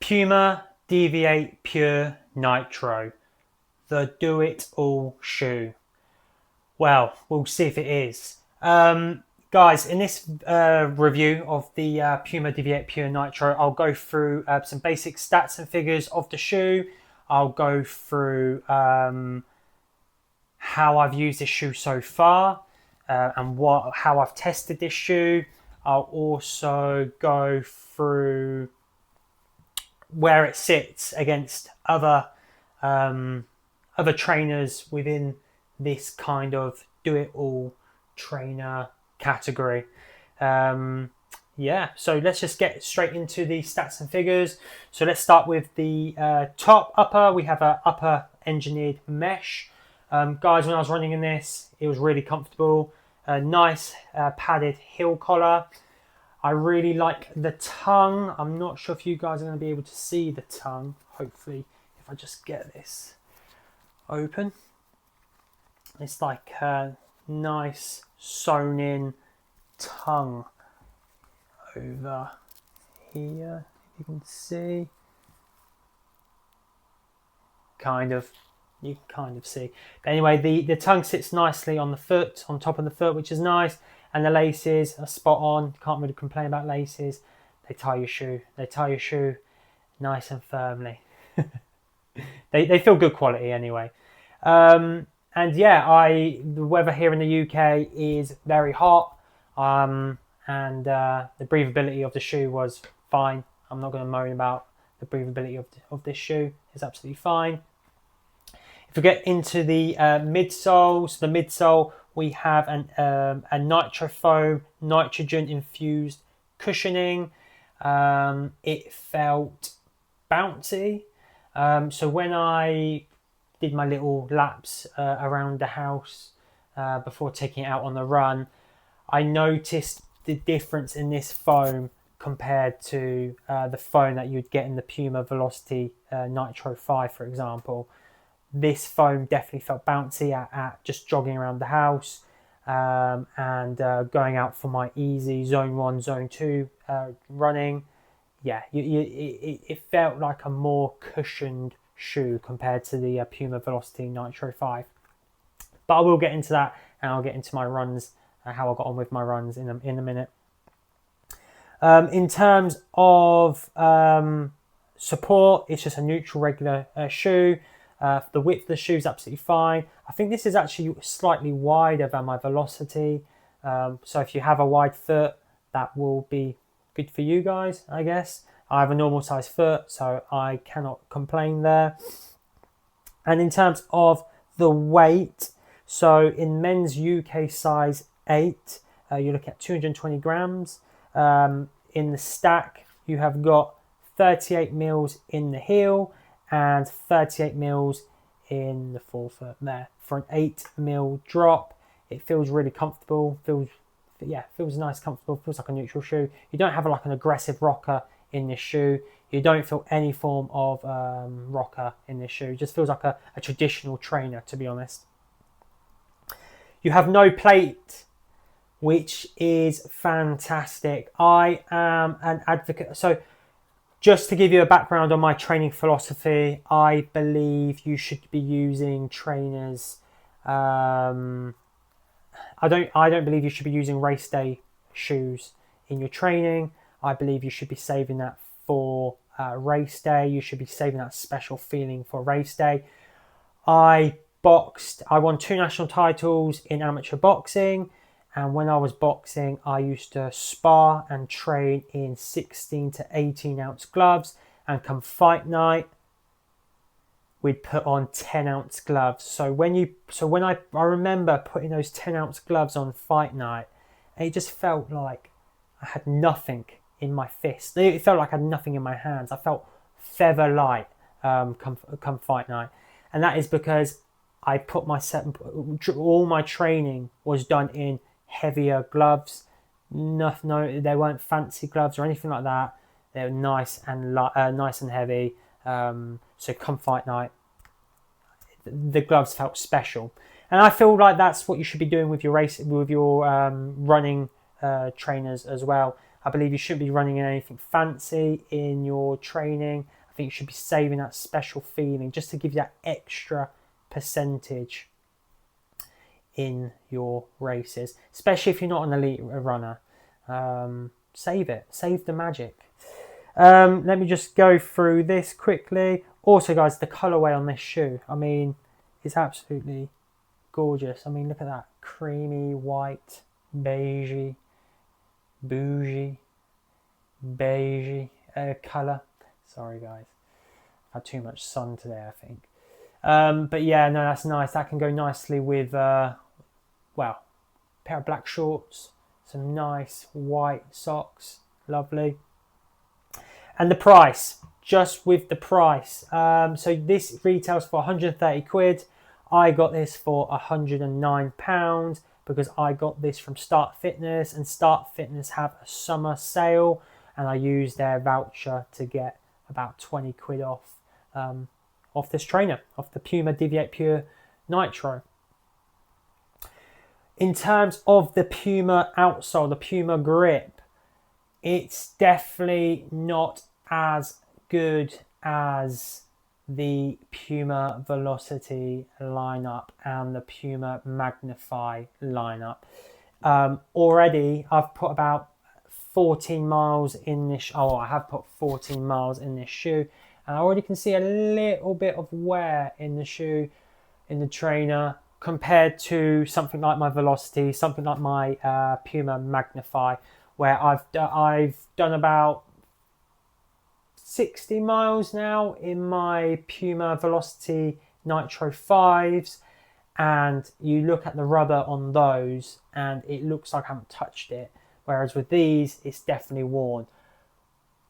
Puma Deviate Pure Nitro, the do-it-all shoe. Well, we'll see if it is. Guys, in this review of the Puma Deviate Pure Nitro, I'll go through some basic stats and figures of the shoe. I'll go through how I've used this shoe so far and how I've tested this shoe. I'll also go through where it sits against other trainers within this kind of do-it-all trainer category. Yeah, so let's just get straight into the stats and figures. So let's start with the upper. We have a upper engineered mesh. Guys, when I was running in this, it was really comfortable. A nice padded heel collar. I really like the tongue. I'm not sure if you guys are going to be able to see the tongue. Hopefully, if I just get this open. It's like a nice sewn in tongue over here, if you can see. You can kind of see. But anyway, the tongue sits nicely on the foot, on top of the foot, which is nice. And the laces are spot on. Can't really complain about laces. They tie your shoe. They tie your shoe nice and firmly. They feel good quality anyway. And yeah, the weather here in the UK is very hot. And the breathability of the shoe was fine. I'm not going to moan about the breathability of this shoe. It's absolutely fine. If we get into the midsole, so the midsole, we have a nitro foam, nitrogen infused cushioning. It felt bouncy. So when I did my little laps around the house before taking it out on the run, I noticed the difference in this foam compared to the foam that you'd get in the Puma Velocity Nitro 5, for example. This foam definitely felt bouncy at just jogging around the house and going out for my easy zone 1, zone 2 running. Yeah, it felt like a more cushioned shoe compared to the Puma Velocity Nitro 5. But I will get into that, and I'll get into my runs, how I got on with my runs in a minute. In terms of support, it's just a neutral regular shoe. The width of the shoe is absolutely fine. I think this is actually slightly wider than my Velocity. So if you have a wide foot, that will be good for you guys, I guess. I have a normal size foot, so I cannot complain there. And in terms of the weight, so in men's UK size 8, you look at 220 grams. In the stack, you have got 38 mils in the heel and 38 mils in the forefoot there. For an 8 mil drop, it feels really comfortable. Feels nice, comfortable. Feels like a neutral shoe. You don't have like an aggressive rocker in this shoe. You don't feel any form of rocker in this shoe. It just feels like a traditional trainer, to be honest. You have no plate, which is fantastic. I am an advocate. So just to give you a background on my training philosophy, I believe you should be using trainers. I don't believe you should be using race day shoes in your training. I believe you should be saving that for race day. You should be saving that special feeling for race day. I won 2 national titles in amateur boxing. And when I was boxing, I used to spar and train in 16 to 18 ounce gloves. And come fight night, we'd put on 10 ounce gloves. So when I remember putting those 10 ounce gloves on fight night, it just felt like I had nothing in my fist. It felt like I had nothing in my hands. I felt feather light come fight night. And that is because I put all my training was done in heavier gloves. No, they weren't fancy gloves or anything like that. They were nice and heavy. So come fight night, the gloves felt special, and I feel like that's what you should be doing with your running trainers as well. I believe you shouldn't be running anything fancy in your training. I think you should be saving that special feeling just to give you that extra percentage in your races, especially if you're not an elite runner. Save it, save the magic. Let me just go through this quickly. Also, guys, the colorway on this shoe, I mean, it's absolutely gorgeous. I mean, look at that creamy white, beigey color. Sorry, guys, I've had too much sun today, I think. But yeah, no, that's nice. That can go nicely with, well, a pair of black shorts, some nice white socks, lovely. And the price, just with the price. So this retails for 130 quid. I got this for £109 because I got this from Start Fitness, and Start Fitness have a summer sale, and I used their voucher to get about 20 quid off this trainer, off the Puma Deviate Pure Nitro. In terms of the Puma outsole, the Puma grip, it's definitely not as good as the Puma Velocity lineup and the Puma Magnify lineup. Already, I've put about 14 miles in this. I have put 14 miles in this shoe, and I already can see a little bit of wear in the shoe, in the trainer, compared to something like my Velocity, something like my Puma Magnify, where I've done about 60 miles now in my Puma Velocity Nitro 5s, and you look at the rubber on those and it looks like I haven't touched it, whereas with these it's definitely worn.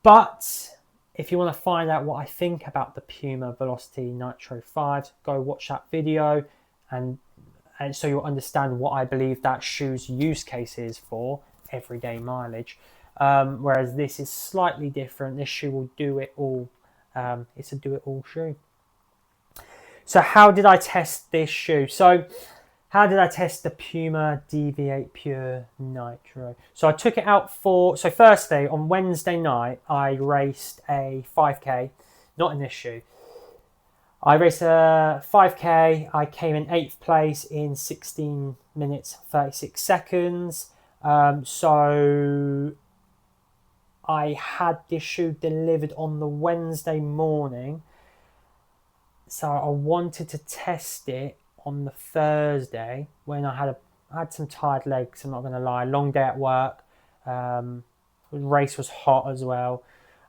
But if you want to find out what I think about the Puma Velocity Nitro 5s, go watch that video, and so you'll understand what I believe that shoe's use case is for everyday mileage. Whereas this is slightly different. This shoe will do it all. It's a do-it-all shoe. So how did I test this shoe? So how did I test the Puma Deviate Pure Nitro? So I took it out so firstly, on Wednesday night, I raced a 5K, not in this shoe. I raced a 5K. I came in 8th place in 16 minutes, 36 seconds. So I had this shoe delivered on the Wednesday morning. So I wanted to test it on the Thursday when I had some tired legs, I'm not going to lie. Long day at work. The race was hot as well.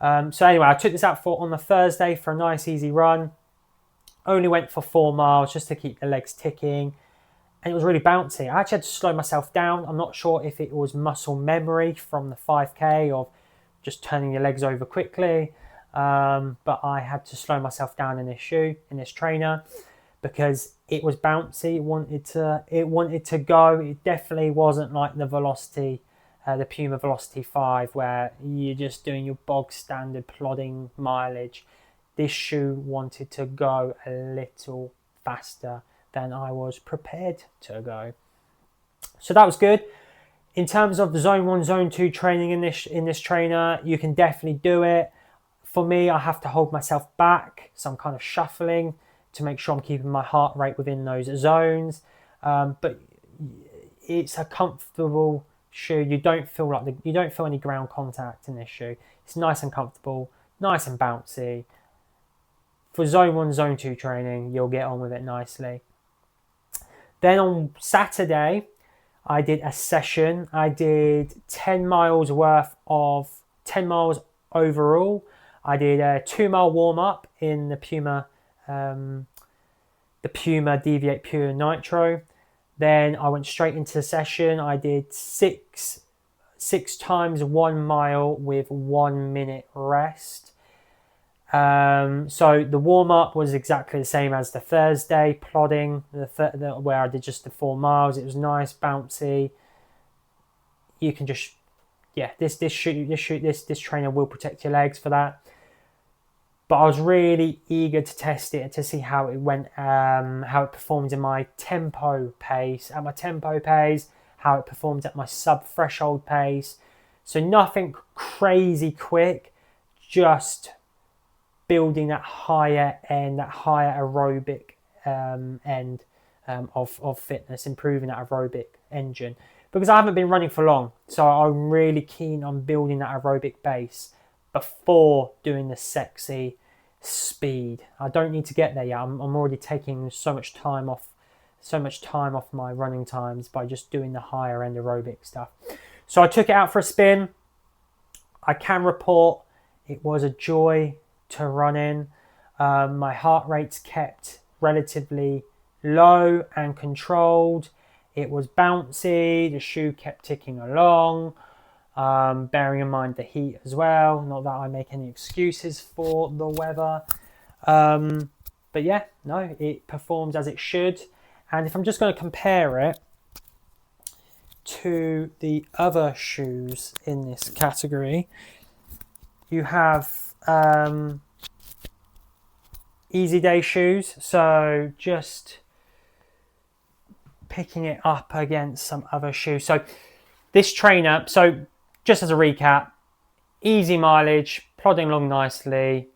So anyway, I took this out on the Thursday for a nice easy run. Only went for 4 miles just to keep the legs ticking. And it was really bouncy. I actually had to slow myself down. I'm not sure if it was muscle memory from the 5K of just turning your legs over quickly. But I had to slow myself down in this shoe, in this trainer, because it was bouncy. It wanted to go. It definitely wasn't like the Velocity, the Puma Velocity 5, where you're just doing your bog standard plodding mileage. This shoe wanted to go a little faster than I was prepared to go. So that was good. In terms of the Zone 1, Zone 2 training in this trainer, you can definitely do it. For me, I have to hold myself back, so I'm kind of shuffling to make sure I'm keeping my heart rate within those zones. But it's a comfortable shoe. You don't feel any ground contact in this shoe. It's nice and comfortable, nice and bouncy. For Zone 1, Zone 2 training, you'll get on with it nicely. Then on Saturday, I did a session. I did 10 miles overall. I did a 2-mile warm-up in the Puma Deviate Pure Nitro. Then I went straight into the session. I did six times 1 mile with 1 minute rest. So the warm-up was exactly the same as the Thursday, plodding, where I did just the 4 miles. It was nice, bouncy. You can just, this trainer will protect your legs for that. But I was really eager to test it and to see how it went, how it performed in my tempo pace, how it performed at my sub-threshold pace. So nothing crazy quick, just building that higher end, that higher aerobic end of fitness, improving that aerobic engine. Because I haven't been running for long, so I'm really keen on building that aerobic base before doing the sexy speed. I don't need to get there yet. I'm already taking so much time off my running times by just doing the higher end aerobic stuff. So I took it out for a spin. I can report it was a joy to run in. My heart rate's kept relatively low and controlled. It was bouncy. The shoe kept ticking along. Bearing in mind the heat as well. Not that I make any excuses for the weather. But yeah, no, it performs as it should. And if I'm just going to compare it to the other shoes in this category, you have easy day shoes. So just picking it up against some other shoes. So this trainer, so just as a recap, easy mileage, plodding along nicely,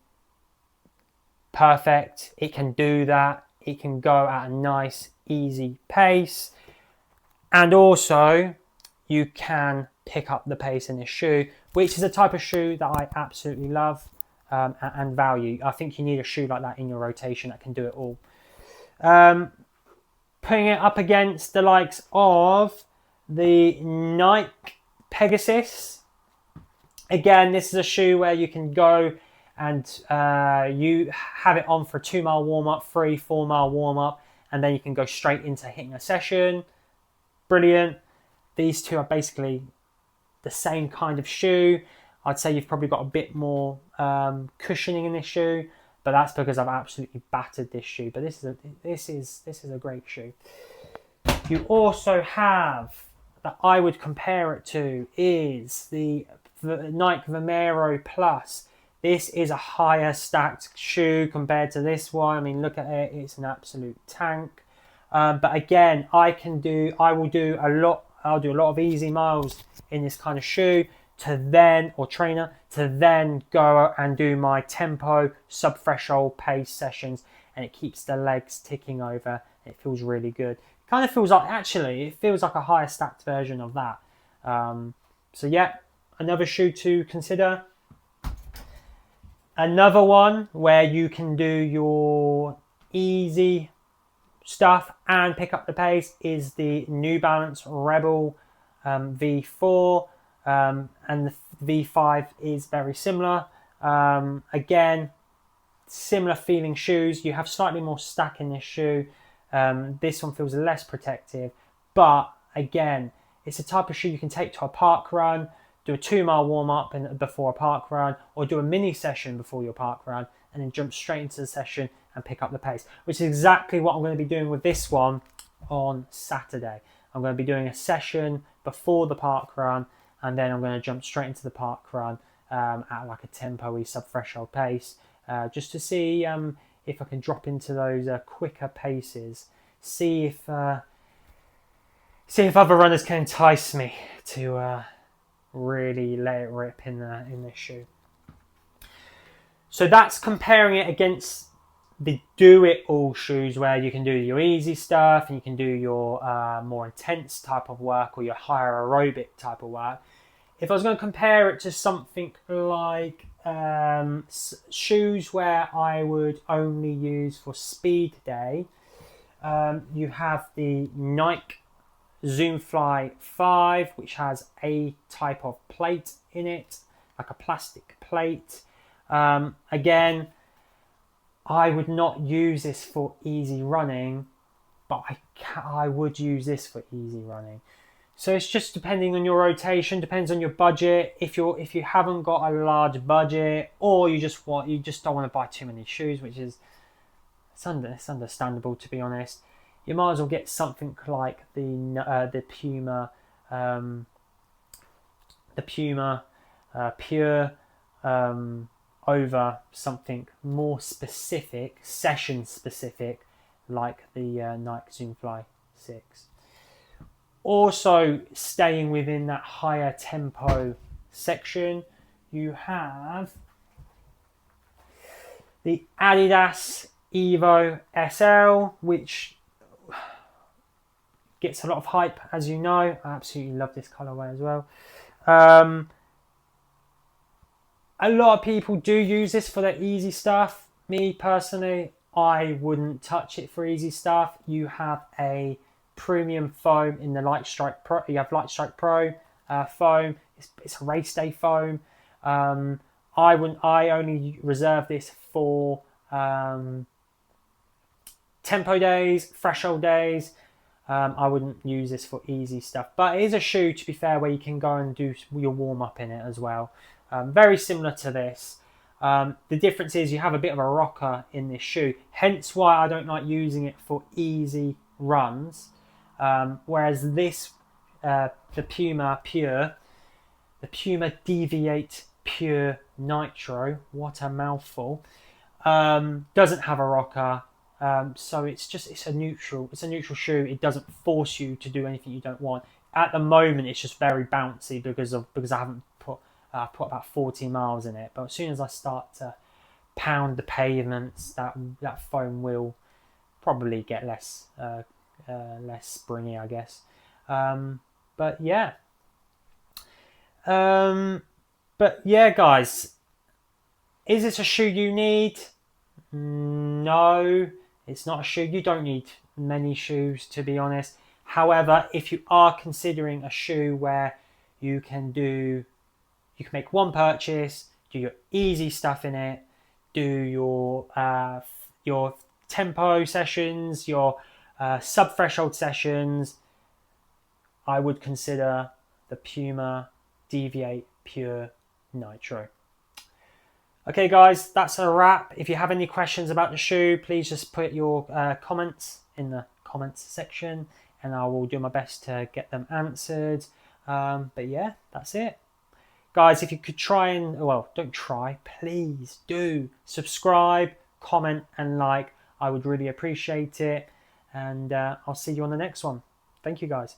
perfect. It can do that. It can go at a nice, easy pace. And also, you can pick up the pace in this shoe, which is a type of shoe that I absolutely love and value. I think you need a shoe like that in your rotation that can do it all. Putting it up against the likes of the Nike Pegasus. Again, this is a shoe where you can go and you have it on for a 2-mile warm-up, 3-4 mile warm-up, and then you can go straight into hitting a session. Brilliant. These two are basically the same kind of shoe. I'd say you've probably got a bit more cushioning in this shoe, but that's because I've absolutely battered this shoe. But this is a great shoe. You also have, that I would compare it to, is the Nike Vomero Plus. This is a higher stacked shoe compared to this one. I mean, look at it, it's an absolute tank. But again, I'll do a lot of easy miles in this kind of shoe trainer to then go and do my tempo sub-threshold pace sessions, and it keeps the legs ticking over. It feels really good. Kind of feels like, actually, it feels like a higher stacked version of that. So yeah, another shoe to consider. Another one where you can do your easy stuff and pick up the pace is the New Balance Rebel V4, and the V5 is very similar. Again, similar feeling shoes. You have slightly more stack in this shoe. This one feels less protective, but again, it's a type of shoe you can take to a park run, do a 2-mile warm-up before a park run, or do a mini session before your park run, and then jump straight into the session and pick up the pace, which is exactly what I'm going to be doing with this one on Saturday. I'm going to be doing a session before the park run, and then I'm going to jump straight into the park run at like a tempo-y sub-threshold pace, just to see if I can drop into those quicker paces, see if other runners can entice me to really let it rip in this shoe. So that's comparing it against the do-it-all shoes, where you can do your easy stuff and you can do your more intense type of work or your higher aerobic type of work. If I was going to compare it to something like shoes where I would only use for speed day, you have the Nike Zoomfly 5, which has a type of plate in it, like a plastic plate. Again, I would not use this for easy running, but I would use this for easy running. So it's just depending on your rotation, depends on your budget. If you haven't got a large budget, or you just don't want to buy too many shoes, which is it's understandable, to be honest. You might as well get something like the Puma Pure over something more specific, session specific, like the Nike Zoomfly 6. Also staying within that higher tempo section, you have the Adidas Evo SL, which gets a lot of hype, as you know. I absolutely love this colorway as well. A lot of people do use this for their easy stuff. Me personally, I wouldn't touch it for easy stuff. You have a premium foam in the Light Strike Pro. You have Light Strike Pro foam. It's a race day foam. I only reserve this for tempo days, threshold days. I wouldn't use this for easy stuff, but it is a shoe, to be fair, where you can go and do your warm up in it as well. Very similar to this. The difference is you have a bit of a rocker in this shoe, hence why I don't like using it for easy runs. Whereas this, the Puma Deviate Pure Nitro, what a mouthful, doesn't have a rocker. So it's a neutral shoe. It doesn't force you to do anything you don't want. At the moment, it's just very bouncy because I haven't put about 40 miles in it. But as soon as I start to pound the pavements, that foam will probably get less springy, I guess. But yeah, guys, is this a shoe you need? No, it's not a shoe. You don't need many shoes, to be honest. However, if you are considering a shoe where you can make one purchase, do your easy stuff in it, do your tempo sessions, your sub-threshold sessions, I would consider the Puma Deviate Pure Nitro. Okay, guys, that's a wrap. If you have any questions about the shoe, please just put your comments in the comments section, and I will do my best to get them answered. But yeah, that's it. Guys, if you could please do subscribe, comment, and like. I would really appreciate it. And I'll see you on the next one. Thank you, guys.